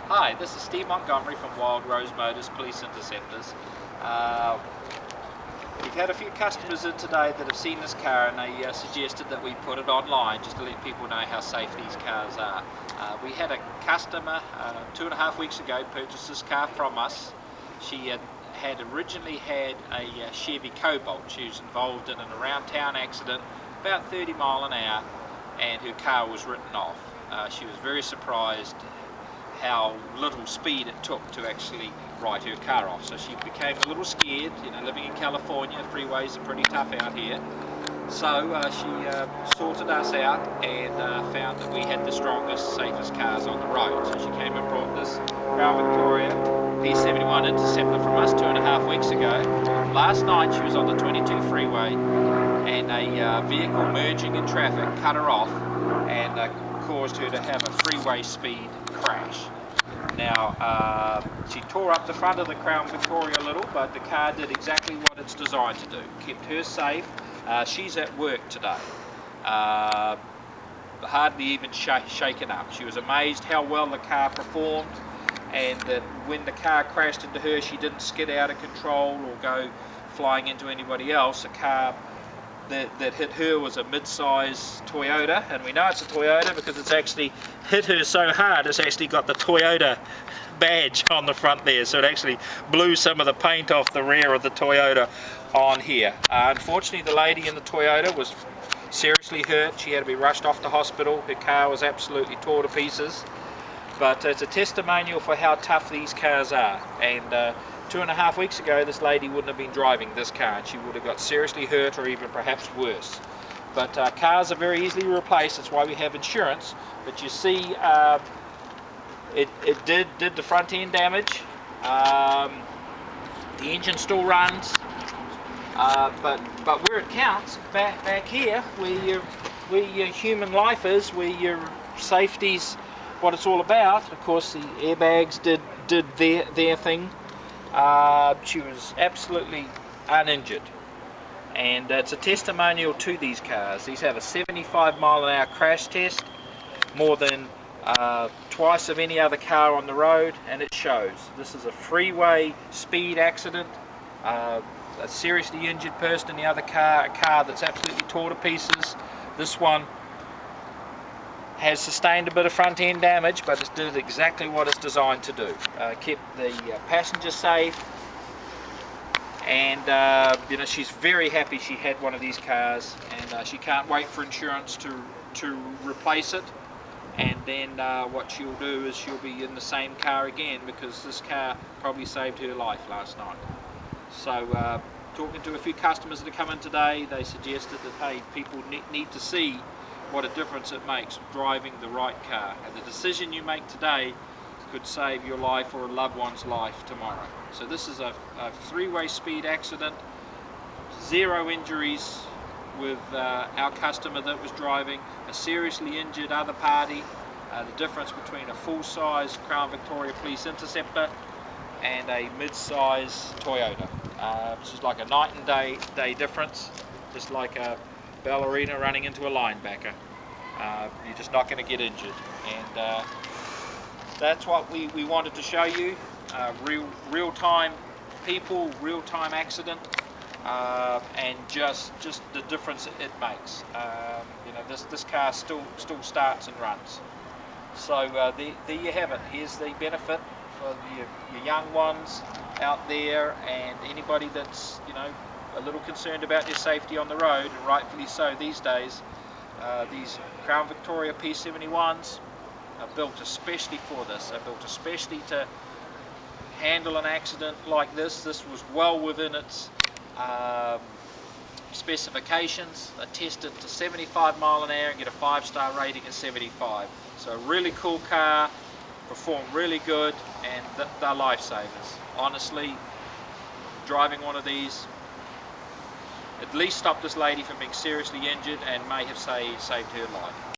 Hi, this is Steve Montgomery from Wild Rose Motors Police Interceptors. We've had a few customers in today that have seen this car, and they suggested that we put it online just to let people know how safe these cars are. We had a customer 2.5 weeks ago purchase this car from us. She had originally had a Chevy Cobalt. She was involved in an around town accident about 30 miles an hour, and her car was written off. She was very surprised how little speed it took to actually write her car off. So she became a little scared. You know, living in California, freeways are pretty tough out here. So she sorted us out and found that we had the strongest, safest cars on the road. So she came and brought this Crown Victoria P71 Interceptor from us 2.5 weeks ago. Last night she was on the 22 freeway, and a vehicle merging in traffic cut her off and caused her to have a freeway speed crash. Now, she tore up the front of the Crown Victoria a little, but the car did exactly what it's designed to do. Kept her safe. She's at work today. Hardly even shaken up. She was amazed how well the car performed, and that when the car crashed into her, she didn't skid out of control or go flying into anybody else. The car that hit her was a mid-size Toyota, and we know it's a Toyota because it's actually hit her so hard it's actually got the Toyota badge on the front there, so it actually blew some of the paint off the rear of the Toyota on here. Unfortunately, the lady in the Toyota was seriously hurt. She had to be rushed off to hospital. Her car was absolutely tore to pieces, but it's a testimonial for how tough these cars are. And 2.5 weeks ago, this lady wouldn't have been driving this car, and she would have got seriously hurt or even perhaps worse. But cars are very easily replaced. That's why we have insurance. But you see, it did the front end damage. The engine still runs, but where it counts, back here, where your human life is, where your safety's what it's all about. Of course, the airbags did their thing. She was absolutely uninjured, and it's a testimonial to these cars. These have a 75 mile an hour crash test, more than twice of any other car on the road, and it shows. This is a freeway speed accident, a seriously injured person in the other car, a car that's absolutely tore to pieces. This one has sustained a bit of front end damage, but it did exactly what it's designed to do. Kept the passenger safe, and you know, she's very happy she had one of these cars, and she can't wait for insurance to replace it. And then what she'll do is she'll be in the same car again, because this car probably saved her life last night. So talking to a few customers that have come in today, they suggested that, hey, people need to see what a difference it makes driving the right car, and the decision you make today could save your life or a loved one's life tomorrow. So this is a three-way speed accident, 0 injuries with our customer that was driving, a seriously injured other party. The difference between a full-size Crown Victoria Police Interceptor and a mid-size Toyota. This is like a night and day difference, just like a ballerina running into a linebacker. You're just not going to get injured, and that's what we wanted to show you. Real-time people, real-time accident, and just the difference it makes. You know, this car still starts and runs. So there you have it. Here's the benefit for your young ones out there, and anybody that's, you know, a little concerned about their safety on the road, and rightfully so these days. These Crown Victoria P71s are built especially for this. They're built especially to handle an accident like this. This was well within its specifications. They tested to 75 mile an hour and get a 5-star rating at 75. So a really cool car, performed really good, and they're lifesavers. Honestly, driving one of these at least stopped this lady from being seriously injured, and may have saved her life.